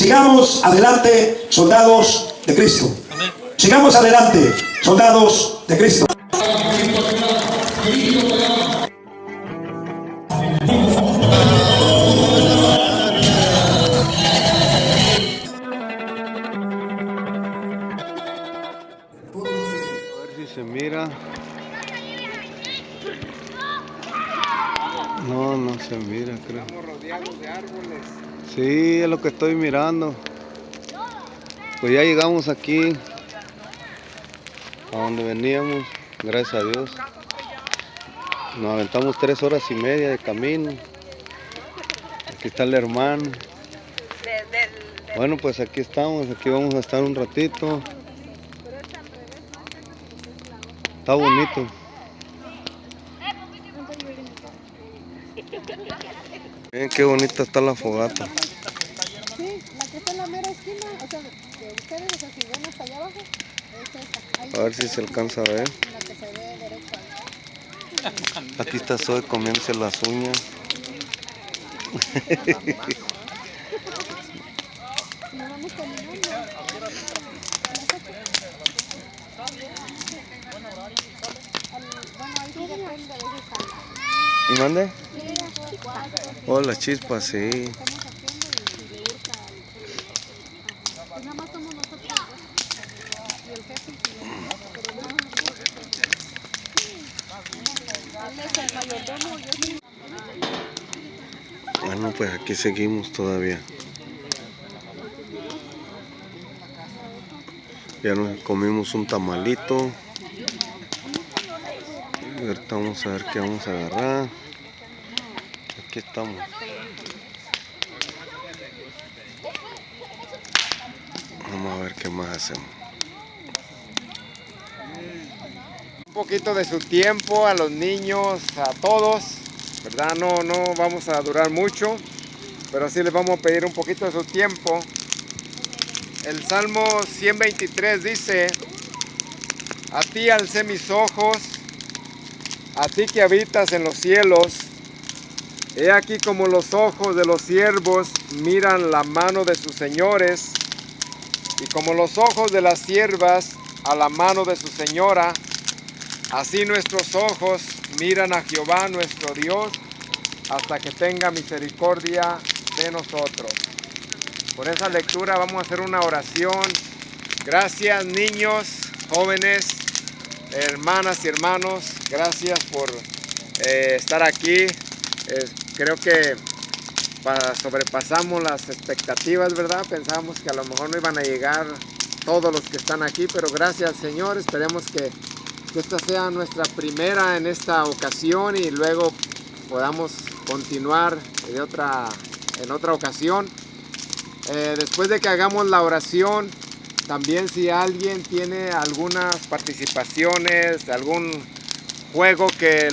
Sigamos adelante, soldados de Cristo. Sigamos adelante, soldados de Cristo. A ver si se mira. No, no se mira, creo. Estamos rodeados de árboles. Sí, es lo que estoy mirando. Pues ya llegamos aquí a donde veníamos, gracias a Dios. Nos aventamos 3 horas y media de camino. Aquí está el hermano. Bueno, pues aquí estamos, aquí vamos a estar un ratito. Está bonito. Miren qué bonita está la fogata. Sí, la que está en la mera esquina, o sea, de ustedes, o sea, si ven hasta allá abajo, es esta. Ahí A ver si se alcanza a ver. la que se ve derecha. Aquí está Zoe comiéndose las uñas. Nos vamos caminando. Bueno, ahí sí depende, a veces ¿Y mande? está. Oh, las chispas, sí. Estamos haciendo y si le gusta pues nada más somos nosotros y el jefe pero no él es el mayordomo, yo sí. Bueno, pues aquí seguimos todavía. Ya nos comimos un tamalito. Y ahorita vamos a ver qué vamos a agarrar. Aquí estamos. Vamos a ver qué más hacemos. Un poquito de su tiempo a los niños, a todos, ¿verdad? No vamos a durar mucho, pero sí les vamos a pedir un poquito de su tiempo. El Salmo 123 dice: a ti alcé mis ojos, a ti que habitas en los cielos. He aquí como los ojos de los siervos miran la mano de sus señores, y como los ojos de las siervas a la mano de su señora, así nuestros ojos miran a Jehová nuestro Dios, hasta que tenga misericordia de nosotros. Por esa lectura vamos a hacer una oración. Gracias, niños, jóvenes, hermanas y hermanos, gracias por estar aquí. Creo que sobrepasamos las expectativas, ¿verdad? Pensábamos que a lo mejor no iban a llegar todos los que están aquí, pero gracias, Señor. Esperemos que esta sea nuestra primera en esta ocasión y luego podamos continuar en otra ocasión. Después de que hagamos la oración, también si alguien tiene algunas participaciones, algún juego que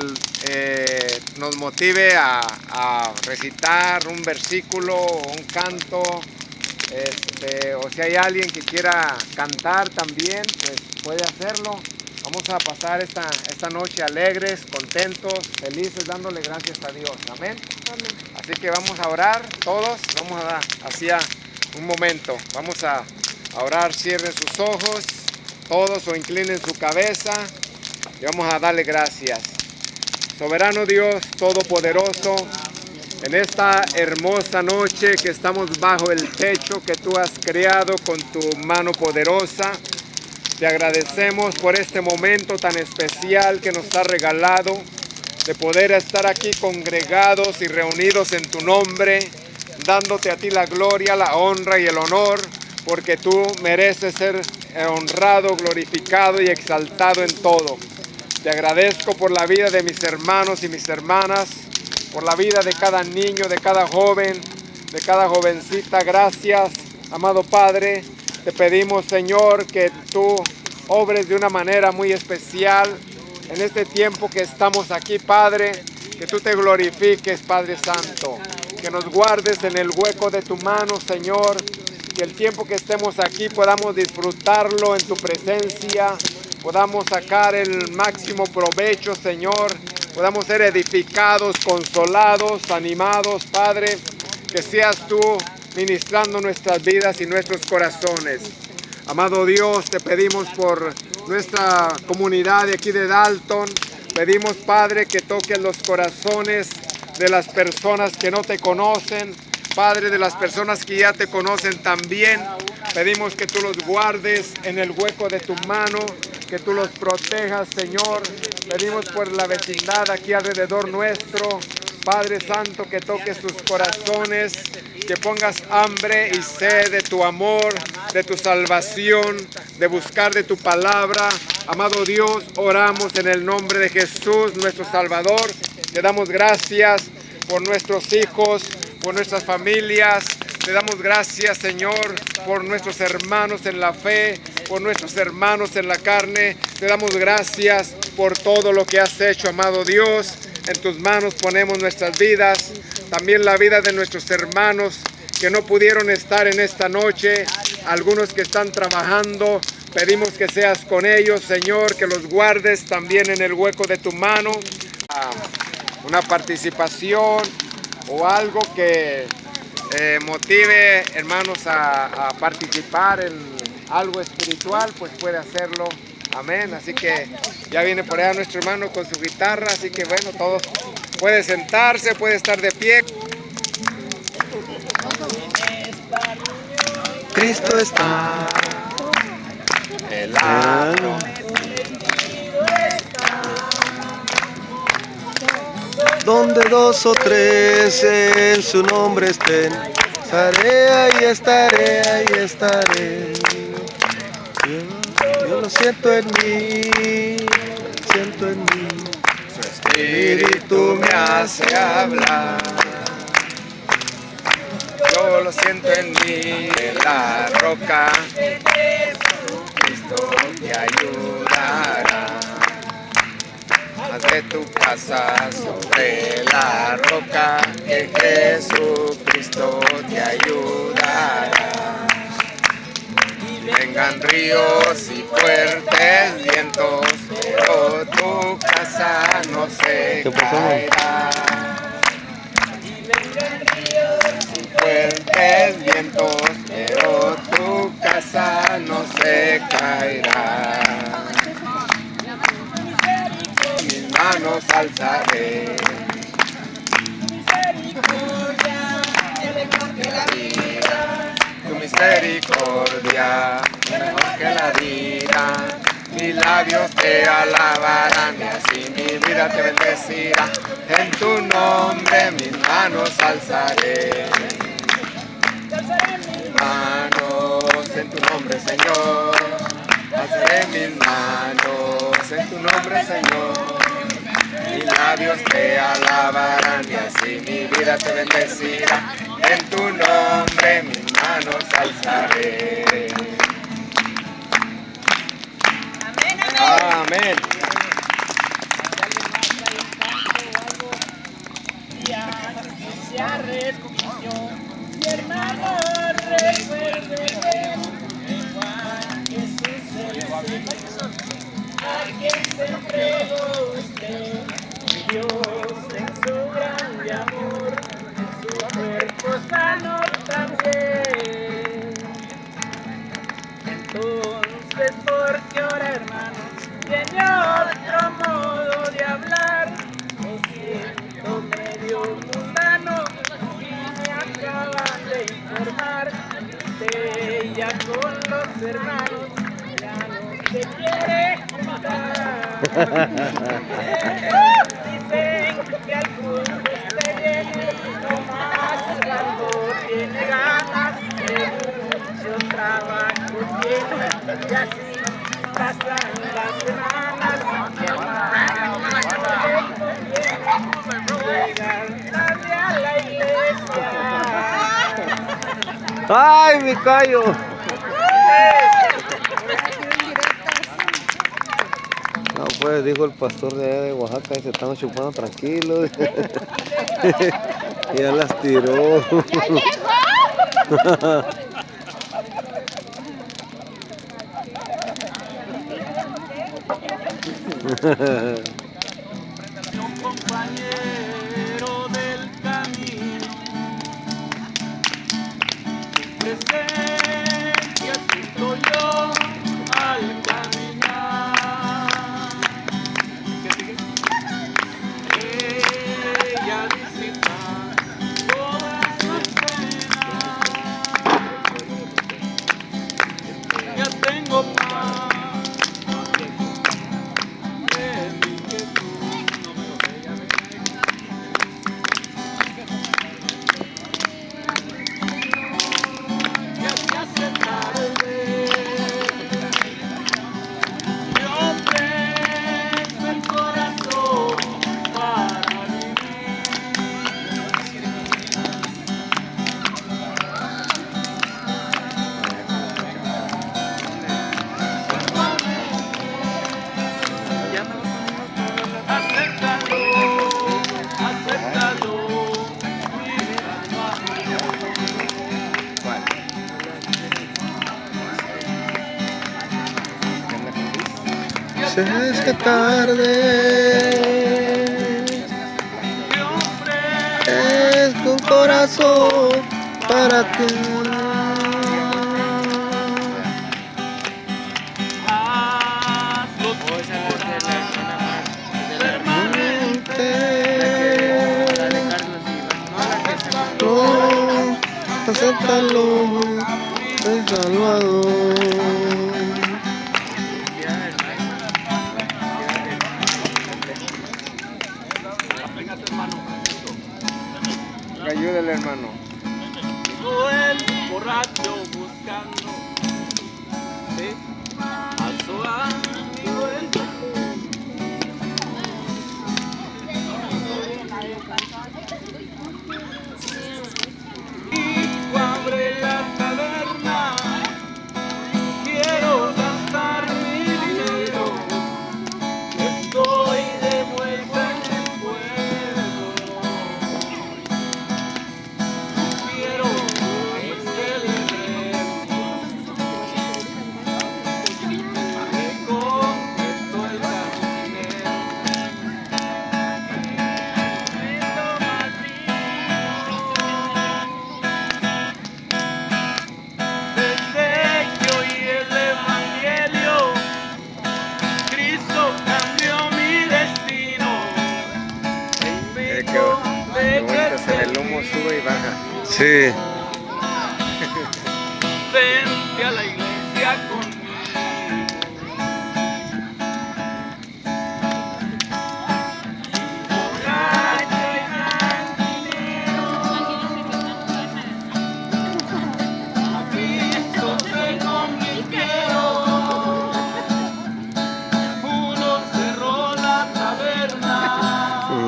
nos motive a recitar un versículo o un canto, o si hay alguien que quiera cantar también, pues puede hacerlo. Vamos a pasar esta noche alegres, contentos, felices, dándole gracias a Dios. Amén. Amén. Así que vamos a orar todos, vamos a hacia un momento. Vamos a orar, cierren sus ojos, todos, o inclinen su cabeza y vamos a darle gracias. Soberano Dios Todopoderoso, en esta hermosa noche que estamos bajo el techo que tú has creado con tu mano poderosa, te agradecemos por este momento tan especial que nos has regalado, de poder estar aquí congregados y reunidos en tu nombre, dándote a ti la gloria, la honra y el honor, porque tú mereces ser honrado, glorificado y exaltado en todo. Te agradezco por la vida de mis hermanos y mis hermanas, por la vida de cada niño, de cada joven, de cada jovencita. Gracias, amado Padre. Te pedimos, Señor, que tú obres de una manera muy especial en este tiempo que estamos aquí, Padre. Que tú te glorifiques, Padre Santo. Que nos guardes en el hueco de tu mano, Señor. Que el tiempo que estemos aquí podamos disfrutarlo en tu presencia. Podamos sacar el máximo provecho, Señor. Podamos ser edificados, consolados, animados, Padre. Que seas tú ministrando nuestras vidas y nuestros corazones. Amado Dios, te pedimos por nuestra comunidad de aquí de Dalton. Pedimos, Padre, que toques los corazones de las personas que no te conocen. Padre, de las personas que ya te conocen también. Pedimos que tú los guardes en el hueco de tu mano, que tú los protejas, Señor. Pedimos por la vecindad aquí alrededor nuestro. Padre Santo, que toques sus corazones, que pongas hambre y sed de tu amor, de tu salvación, de buscar de tu palabra. Amado Dios, oramos en el nombre de Jesús, nuestro Salvador. Te damos gracias por nuestros hijos, por nuestras familias. Te damos gracias, Señor, por nuestros hermanos en la fe, por nuestros hermanos en la carne. Te damos gracias por todo lo que has hecho, amado Dios. En tus manos ponemos nuestras vidas, también la vida de nuestros hermanos que no pudieron estar en esta noche, algunos que están trabajando. Pedimos que seas con ellos, Señor, que los guardes también en el hueco de tu mano. Una participación o algo que motive, hermanos, a participar en algo espiritual, pues puede hacerlo. Amén. Así que ya viene por allá nuestro hermano con su guitarra, así que bueno, todos puede sentarse, puede estar de pie. Cristo está El ano. donde dos o tres en su nombre estén. Estaré, ahí estaré, ahí estaré. Yo lo siento en mí, siento en mí. Su espíritu me hace hablar. Yo lo siento en mí, en la roca. Cristo te ayudará. Haz de tu casa sobre la roca, que Jesucristo te ayudará. Vengan ríos y fuertes vientos, pero tu casa no se caerá. Fuertes vientos, pero tu casa no se caerá. Mis manos alzaré. Tu misericordia, mejor que la vida. Mis labios te alabarán y así mi vida te bendecirá. En tu nombre mis manos alzaré. Mis manos en tu nombre, Señor. Alzaré mis manos en tu nombre, Señor. Mis labios te alabarán y así mi vida te bendecirá. En tu nombre mis manos alzaré. Amén. Se arrepintió, mi hermano, recuerde Jesús el Señor, a quien se entregó usted, Dios en su grande amor, su cuerpo sano también. Entonces, ¿por qué ahora, hermano, tiene otro modo de hablar? Lo siento, medio mundano, y me acaban de informar que ya con los hermanos ya no se quiere juntar. Dicen que al punto se viene, nomás cuando tiene ganas, de mucho trabajo tiene, y así pasan las semanas. Llegan tarde a la iglesia. ¡Ay, mi callo! No, pues dijo el pastor de allá de Oaxaca, se estaban chupando tranquilos. Y ya las tiró. Un compañero del camino presencia siento yo al caminar. Ella disipa todas las penas. Ya tengo paz. De mi quietud. No me lo digas. Ya se hace tarde. Yo presto el corazón para vivir. Acéptalo, acéptalo, mi Salvador. Se hace tarde. Es con corazón para ti. Hazlo permanente. No, acéptalo, el Salvador. Ayúdale, hermano. Llegó el borracho buscando, ¿sí?, a su amigo el hijo abre la taberna. Quiero gastar mi dinero. Estoy de vuelta en el pueblo. Quiero celebrar. Me contestó el cantinero. Más vino. Desde que oí el evangelio, Cristo cambió mi destino. Te invito De vueltas en el humo sube y baja. Sí. Vente a la iglesia conmigo. Borracho y cantinero, a Cristo se convirtieron. Uno cerró la taberna,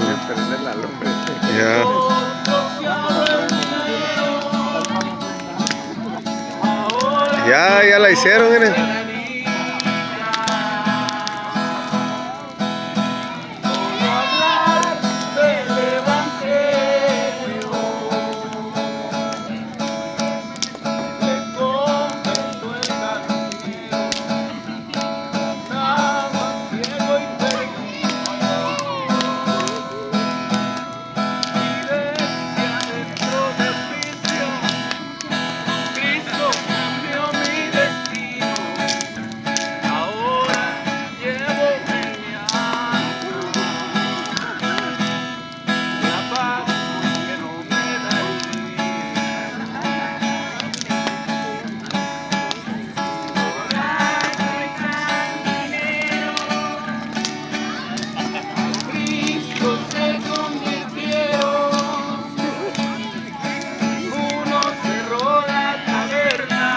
De perder la lumbre. Ya. otro se ahorró el dinero. Ahora Ya la hicieron, miren. solo hablar del evangelio. Le contestó el cantinero, estaba ciego y perdido. Y decía dentro del juicio, Cristo cambió mi destino. Ahora llevo en mi alma la paz que no me da el borracho y cantinero, a Cristo se convirtieron. Uno cerró la taberna,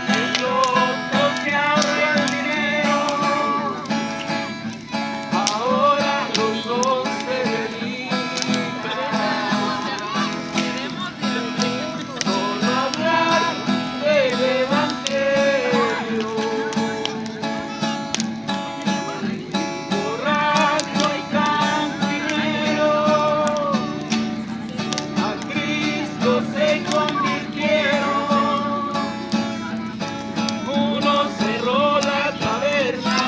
el otro se ahorró el dinero. Ahora los dos se dedican solo a hablar del evangelio. Borracho y cantinero, a Cristo se convirtieron. Uno cerró la taberna,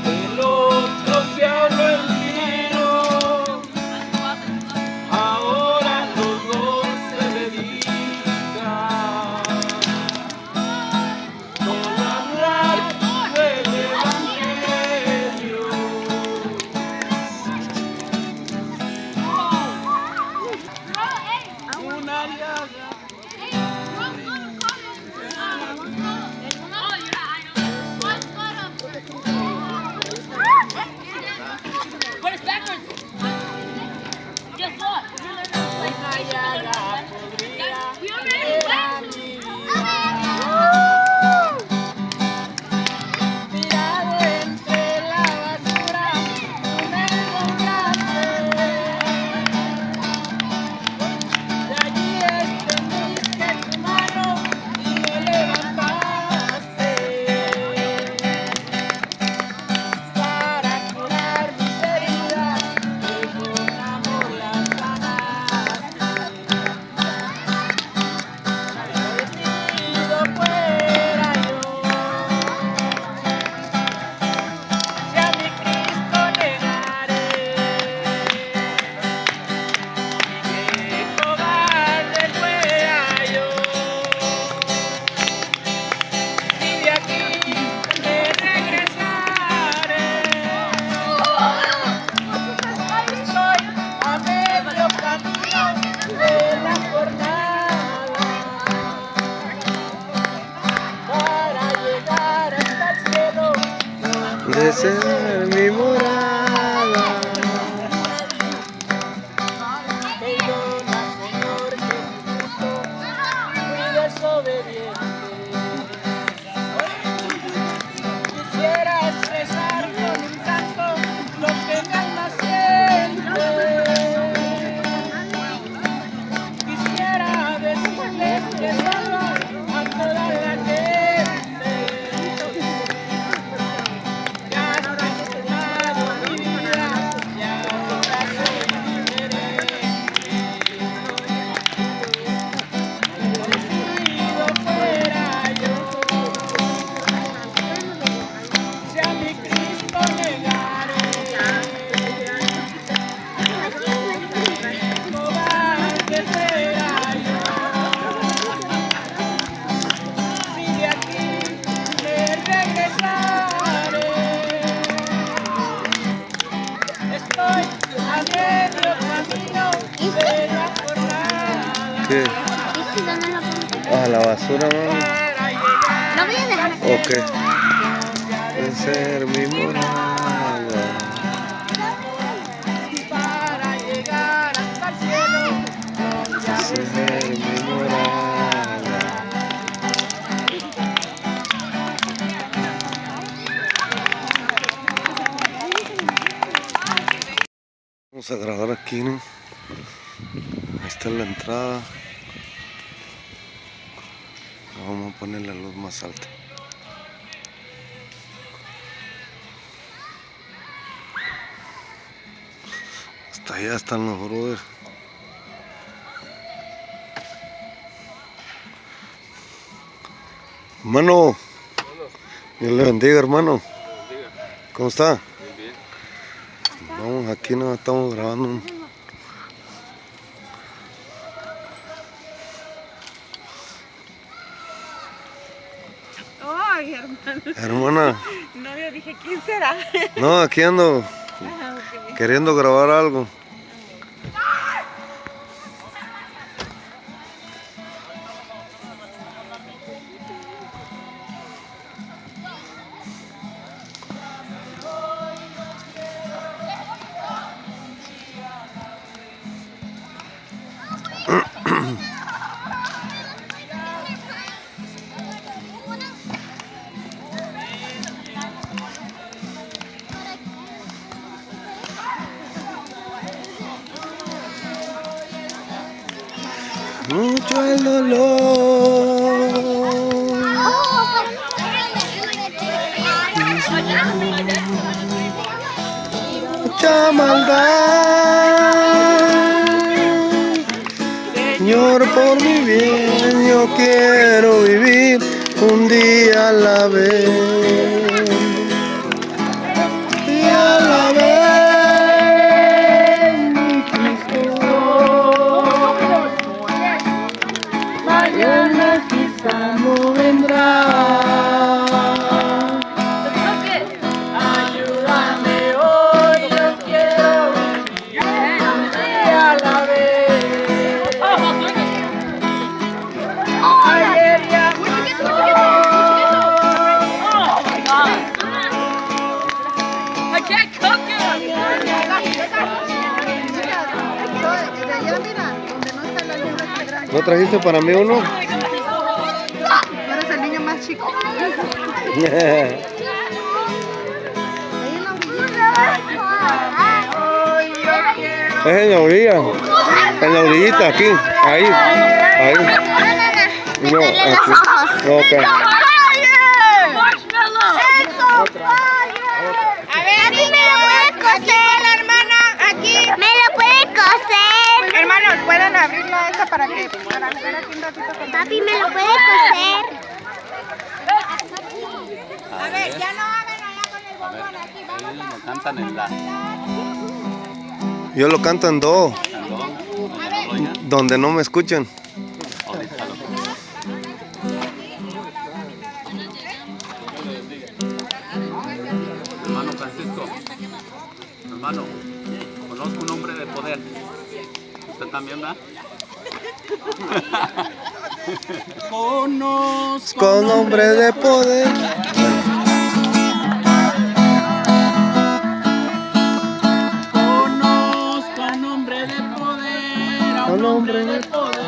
el otro se ahorró el dinero. Ahora los dos llaga podrida era mi vida. Tirado entre la basura, tú me encontraste. De allí extendiste tu mano y me levantaste para curar mis heridas y con amor las sanaste. Agradecido fuera yo si a mi Cristo negaré. Qué cobarde fuera yo si de aquí me regresaré. Estoy a medio camino de la jornada para llegar hasta el cielo. De ser mi morada. Perdona, Señor Jesucristo, fui desobediente. Quisiera expresar con un canto lo que mi alma siente. Quisiera decirles que solo a toda la gente que has transformado mi vida y ahora soy diferente. Agradecido fuera yo si a mi Cristo negaré. Cobarde fuera yo si de aquí me regresaré. Estoy a medio camino de la jornada ¿Qué? A la basura, mami. para llegar No voy a dejar. Ok. De ser mi morada. para llegar hasta el cielo donde De ser mi morada. Vamos a grabar aquí, ¿no? Ahí está la entrada. Vamos a poner la luz más alta. Hasta allá están los brothers. Hermano, Dios le bendiga, hermano. ¿Cómo está? Vamos, aquí nos estamos grabando. Ay, hermano. Hermana, No, yo dije, ¿quién será? no, aquí ando Ah, ok. queriendo grabar algo. Mucho el dolor, mucha maldad. Señor, por mi bien, yo quiero vivir un día a la vez. Y a la vez, mi Cristo. mañana quizá no vendrá. Ayúdame hoy, yo quiero vivir un día a la vez. Ayer ya pasó, ¿No trajiste para mí uno? Tú eres el niño más chico. Es en la orilla. En la orillita, aquí. Ahí. Ahí. No, aquí. Ok. A ver, ¿a mí me lo puede coser, la hermana? Aquí. ¿Me lo puede coser? Hermanos, ¿pueden abrirla esta para ver aquí un ratito? Papi, ¿me lo puede coser? A ver, ya no hagan allá con el bombón aquí. Vamos a... Cantan en la... Yo lo canto en do. Donde no me escuchan. Hermano Francisco, hermano, conozco un hombre de poder. ¿Usted también, va? Con hombre de poder. Conozco a un hombre de poder, a un hombre de poder,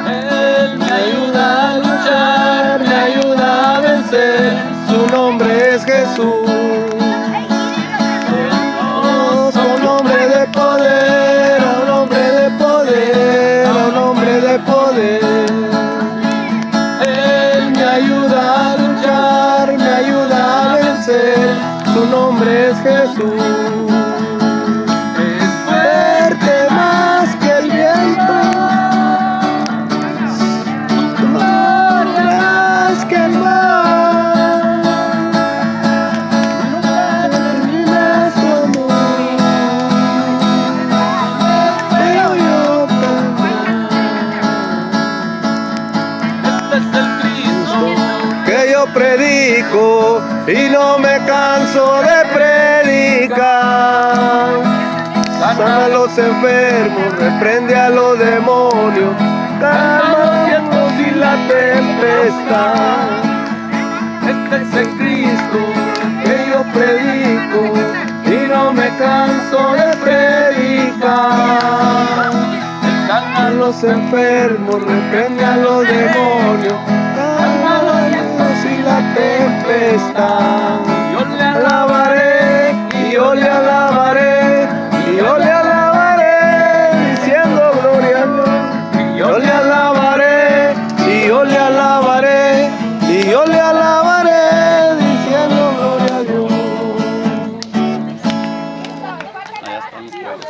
Él me ayuda a luchar, me ayuda a vencer. Su nombre es Jesús. Con hombre de poder, a un hombre de poder, a un hombre de poder. Él me ayuda a luchar, me ayuda a vencer. Su nombre es Jesús. Es fuerte más que el viento, más que el mar. Nunca termina su amor. Pero yo Este es el Cristo. que yo predico y no me canso de predicar. Sana a los enfermos, reprende a los demonios, calma los vientos y la tempestad. Este es el Cristo que yo predico y no me canso de predicar. Calma a los enfermos, reprende a los demonios, calma los vientos y la tempestad. Yo le alabaré y yo le alabaré y yo le alabaré diciendo gloria a Dios. Y yo le alabaré y yo le alabaré y yo le alabaré diciendo gloria a Dios. Allá están los juegos.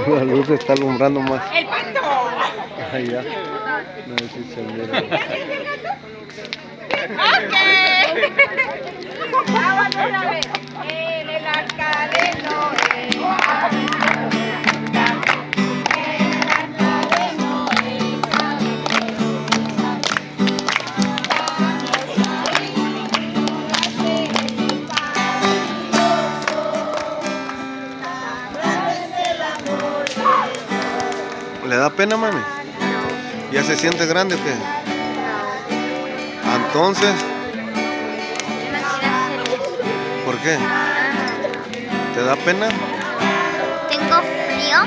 La luz está alumbrando más. ¡El pato! Allá. No sé si se mira. ¡Ok! Vamos otra vez. En el da pena, mami? ¿Ya se siente grande o qué? Entonces, ¿por qué? ¿Te da pena? Tengo frío.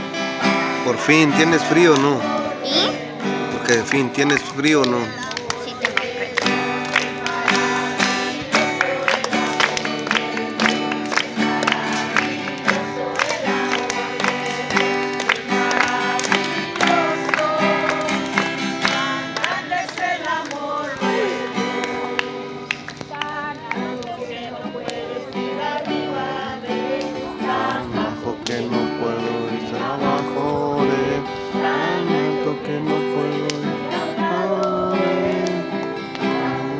Por fin, ¿tienes frío o no? ¿Y? Porque de fin, ¿tienes frío o no? Sí, tengo frío. Abajo que no puedo ir abajo de tanto que no puedo ir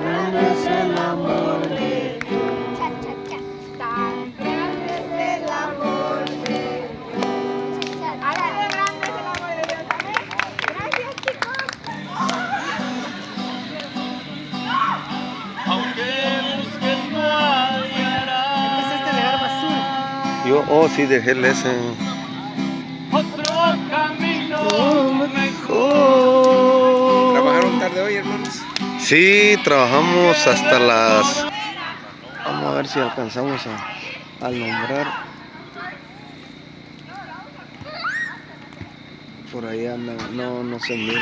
grande es el amor de Cha, cha, cha. Tan grande es el amor de Dios. Ahora de grande es el amor de Dios también. Gracias, chicos. Aunque busques no hallarás Yo, sí, dejé el ese. otro camino mejor. ¿Trabajaron tarde hoy, hermanos? Sí, trabajamos hasta las... Vamos a ver si alcanzamos a alumbrar. Por ahí andan, no se mira.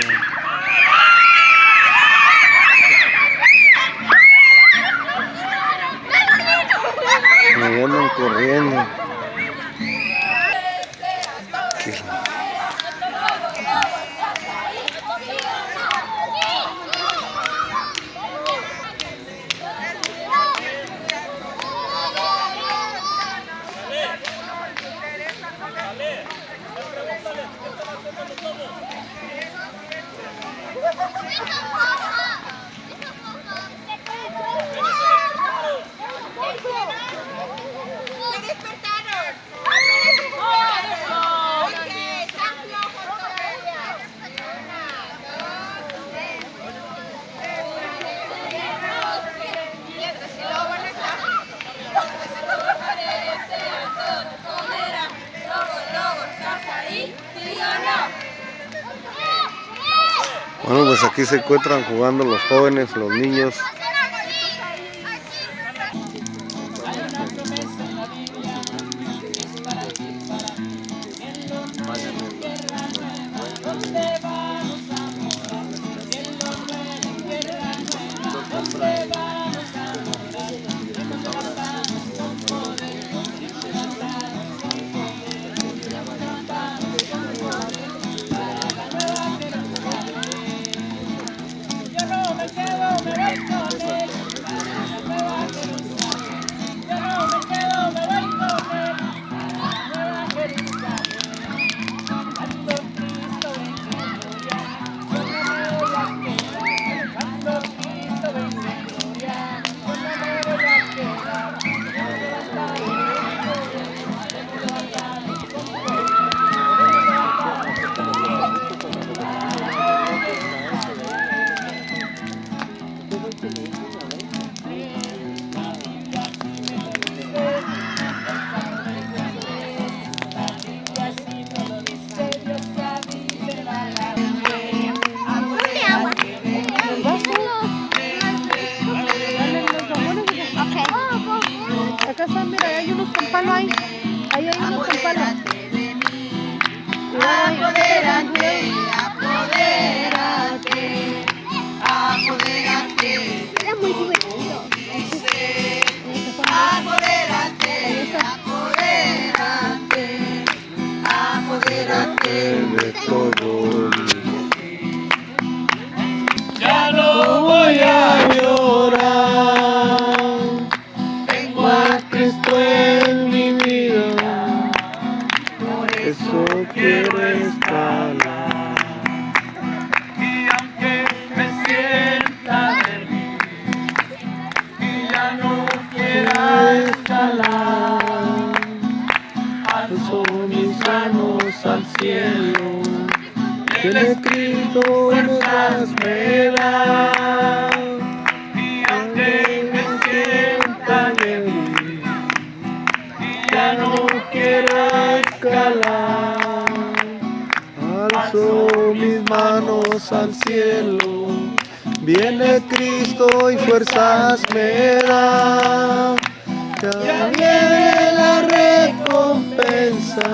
Me andan corriendo. Aquí. ¡Se despertaron! Bueno, pues aquí se encuentran jugando los jóvenes, los niños. Acá están, mira, hay unos con palo ahí. Ahí hay unos con palo. Apodérate, apodérate, apodérate. Era muy divertido. Apodérate, apodérate, apodérate De todo. Ya no voy a llorar. Tengo a Cristo en mi vida. Por Eso quiero escalar. Y aunque me sienta débil y ya no quiera escalar, alzo mis manos al cielo. El Espíritu fuerzas me da. Y aunque me sienta débil y ya no quiera escalar, Alzo manos al cielo. Viene Cristo y fuerzas me da. Ya viene la recompensa.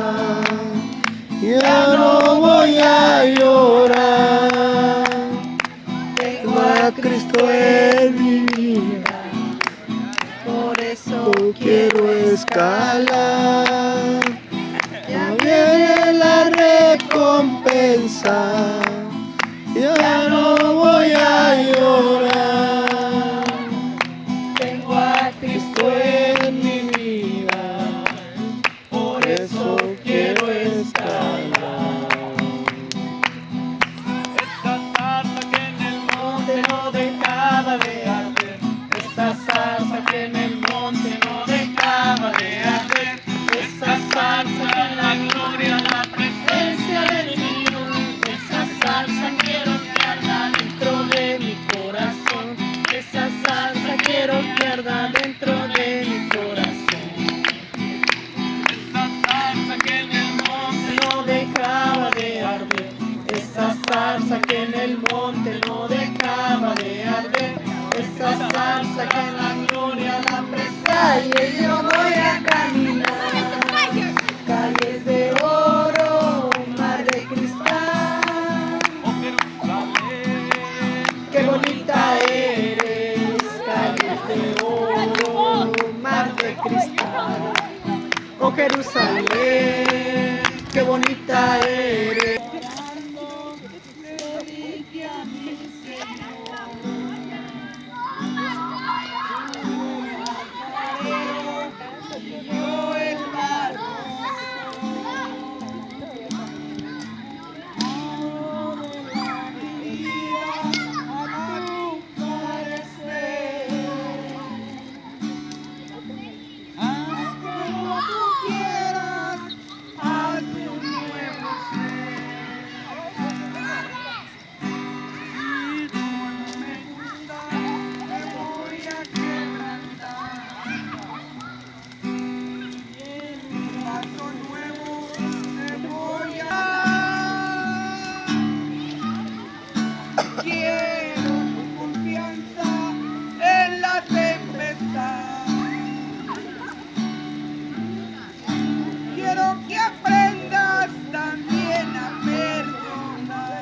Ya no voy a llorar. Tengo a Cristo en mi vida. Por eso quiero escalar. Ya viene la recompensa. Ya no voy a llorar. Tengo a Cristo en mi vida. Por eso quiero escalar. Esta salsa que en el monte no dejaba de arder. Esta salsa que en el monte no dejaba de arder. Esta salsa que en la gloria, la presencia del Señor. Esa salsa quiero que arda dentro de mi corazón. Esa salsa quiero que arda dentro de mi corazón. Esa salsa que en el monte no dejaba de arder. Esa salsa que en el monte no dejaba de arder. Esa salsa que en la gloria, la presencia. Yo voy a caminar. Calles de oro, mar de cristal. Oh Jerusalén, qué bonita eres. Calles de oro, mar de cristal. Oh Jerusalén, qué bonita eres. Quiero tu confianza en la tempestad. Quiero que aprendas también a perdonar.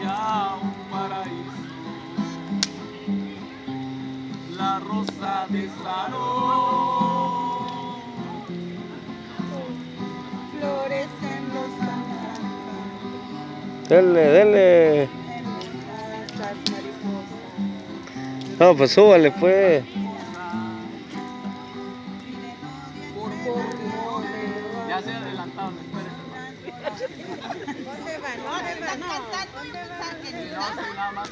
Ya un paraíso, la rosa de Sarón. Flores en los pantanos, Dele, dele. hermosas mariposas. No, pues súbale, pues. Ya se adelantaron, espérense. ¿Dónde van? ¿Dónde van? No, sí, nada más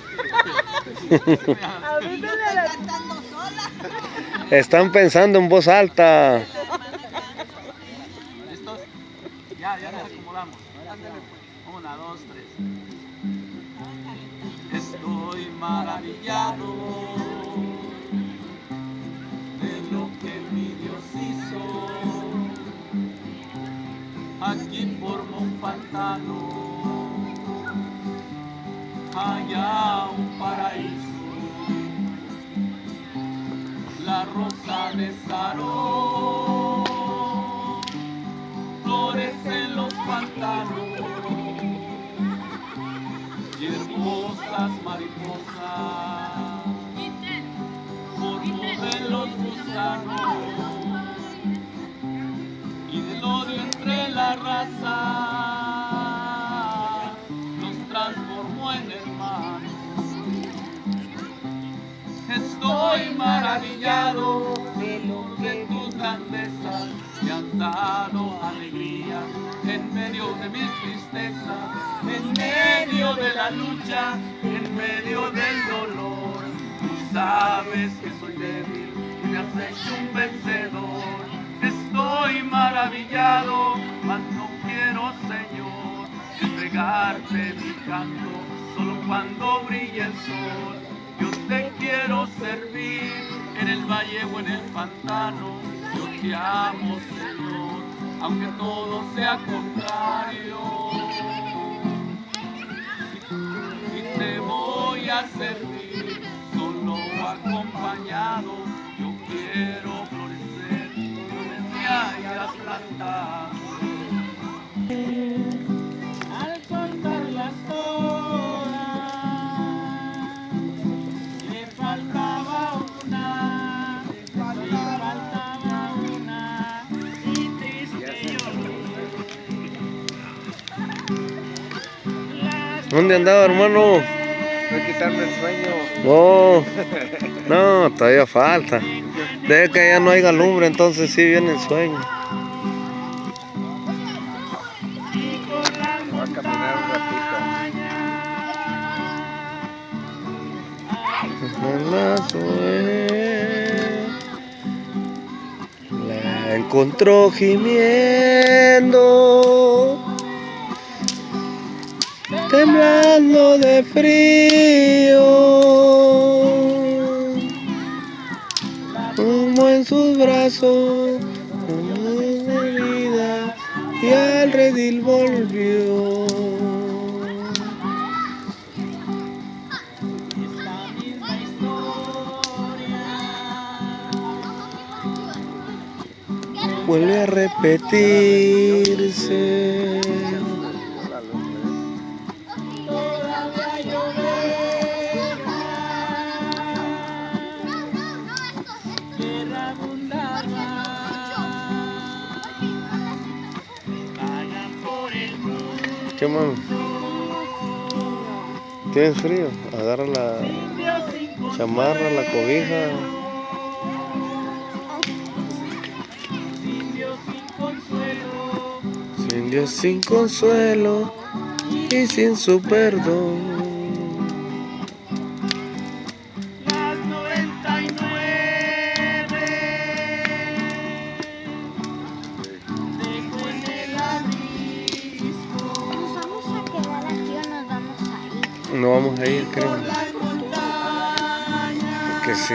Están pensando en voz alta. ¿Listos? Ya nos acomodamos. Una, dos, tres. Estoy maravillado de lo que mi Dios hizo aquí por Monpantano. Allá un paraíso, la rosa de Sarón, flores en los pantanos y hermosas mariposas, polvo de los gusanos y del odio entre la raza los transformó en hermanos. Estoy maravillado de tus grandezas, me han dado alegría en medio de mis tristezas, en medio de la lucha, en medio del dolor. Tú sabes que soy débil y me has hecho un vencedor. Estoy maravillado, mas no quiero, Señor, entregarte mi canto solo cuando brille el sol. Yo te quiero servir en el valle o en el pantano. Yo te amo, Señor, aunque todo sea contrario. Y te voy a servir, solo o acompañado. Yo quiero florecer donde me hayas plantado. Al soltar las horas, le faltaba una, y triste yo. ¿Dónde andaba, hermano? Voy a quitarme el sueño. Oh, no, todavía falta. Debe que ya no haya lumbre, entonces sí viene el sueño. Voy a caminar un ratito. La encontró gimiendo, temblando de frío, como en sus brazos, como de vida, y al redil volvió. Vuelve a repetirse. ¿Qué más? ¿Tienes frío? Agarra la chamarra, la cobija. Sin Dios, sin consuelo y sin su perdón. Las 99 dejo en el abismo. ¿Nos vamos a quedar aquí o nos vamos a ir? No vamos a ir, creo. Por las montañas Porque sí.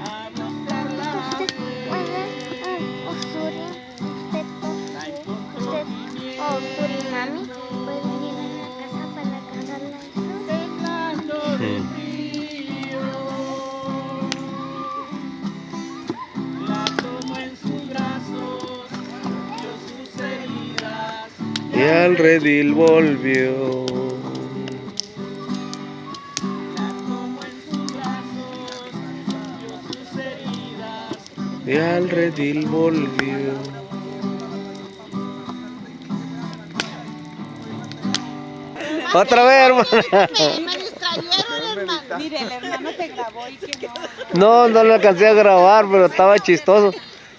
a buscar la Usted puede, Osuri, Osuri, mami, pueden ir a la casa para cargarla eso. temblando de frío. La tomo en sus brazos, dio sus heridas. Y al redil volvió. La tomo en sus brazos, dio sus heridas. Y al redil volvió. Otra vez, hermana. Me distrayeron, hermano. Mire, el hermano te grabó y que no. No le alcancé a grabar, pero estaba chistoso.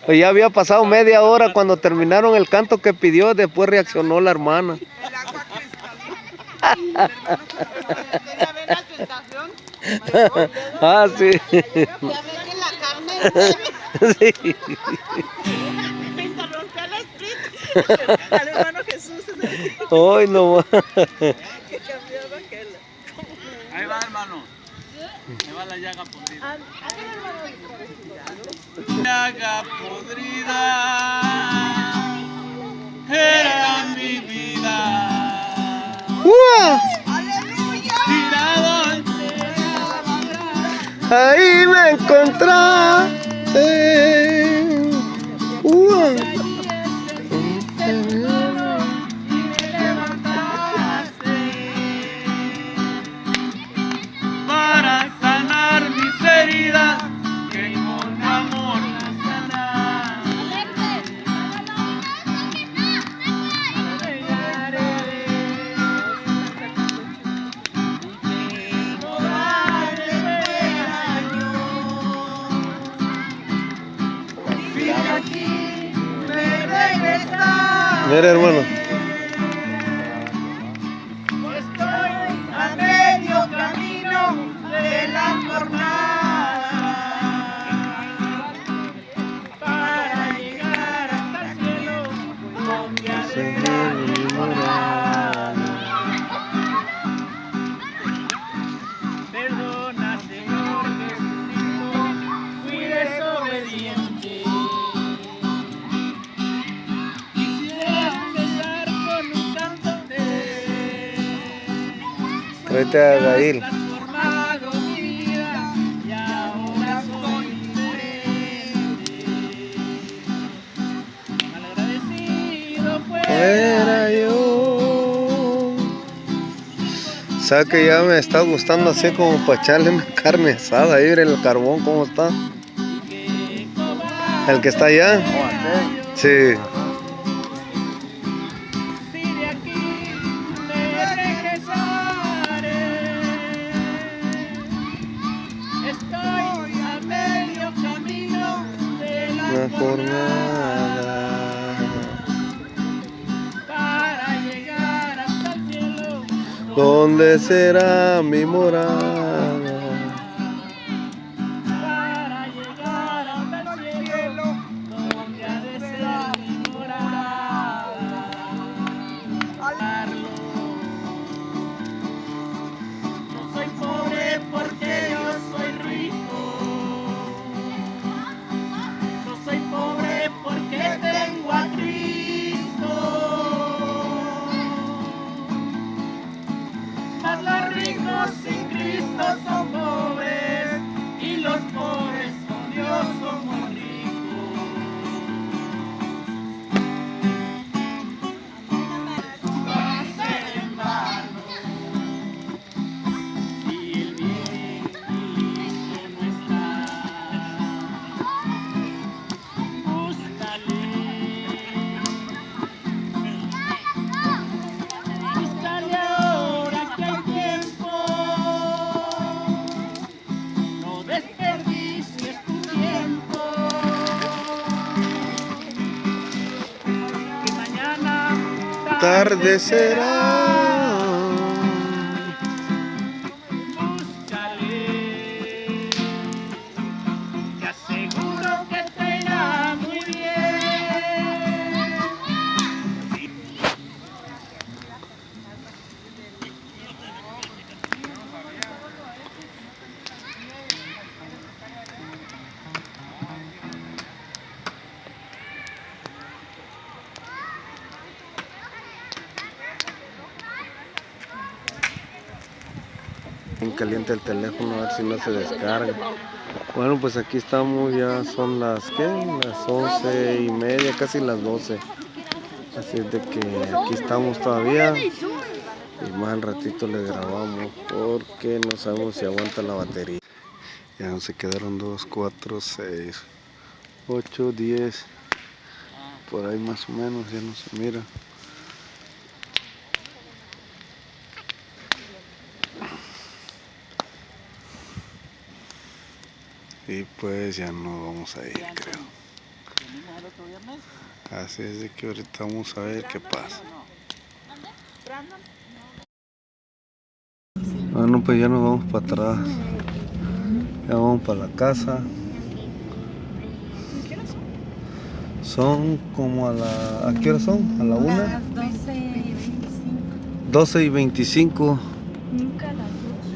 Pues ya había pasado media hora cuando terminaron el canto que pidió, después reaccionó la hermana. El agua cristalina. ¿Ya ven la tentación? Ah, sí. Ya ven que la carne Sí. me interrumpió el espíritu. Al hermano Jesús. Hoy no más. Que cambiaba aquel. Ahí va, hermano. Ahí va la llaga podrida. Llaga podrida era mi vida. Tirado ante la Ahí me encontraste. para sanar mis heridas que con amor las sanar. Mira, hermano. Estoy a medio camino de la jornada para llegar hasta el cielo donde ha de estar mi morada. Perdona, Señor Jesucristo, fui desobediente. Vete a Gail. Transformado mi vida y ahora soy diferente. Malagradecido Fuera yo. ¿Sabes que ya me está gustando así como para echarle una carne asada? Ahí el carbón, ¿cómo está? ¿El que está allá? Sí. si de aquí me regresaré. Estoy a medio camino de Una la jornada. para llegar hasta el cielo. ¿Dónde será mi morada? Para llegar hasta el cielo, donde ha de ser mi morada. No soy pobre porque yo soy rico. No soy pobre porque tengo a Cristo. Mas los ricos sin Cristo son pobres y los pobres con Dios somos ricos. Va a ser en vano si el bien y listo no está. Búscale ahora que hay tiempo. No desperdicies tu tiempo. Que mañana Tarde será. Búscale. Te aseguro que te irá muy bien. Bien caliente el teléfono, a ver si no se descarga. Bueno, pues aquí estamos, ya son las, ¿qué? Las 11:30, casi las 12. Así es de que aquí estamos todavía. Y más al ratito le grabamos porque no sabemos si aguanta la batería. Ya se quedaron 2, 4, 6, 8, 10. Por ahí más o menos, ya no se mira. Y pues ya no vamos a ir, creo. Así es de que ahorita vamos a ver qué pasa. Bueno, pues ya nos vamos para atrás. Ya vamos para la casa. Son como ¿a qué hora son? ¿A la 1? 12:25. Nunca las dos.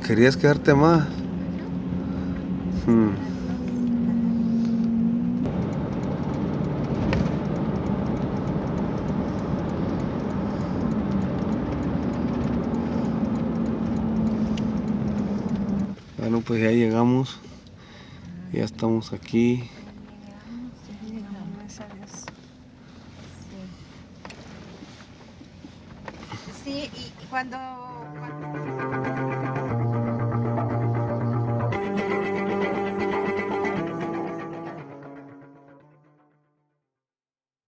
¿Querías quedarte más? Bueno, pues ya llegamos. Ya estamos aquí. Sí, y cuando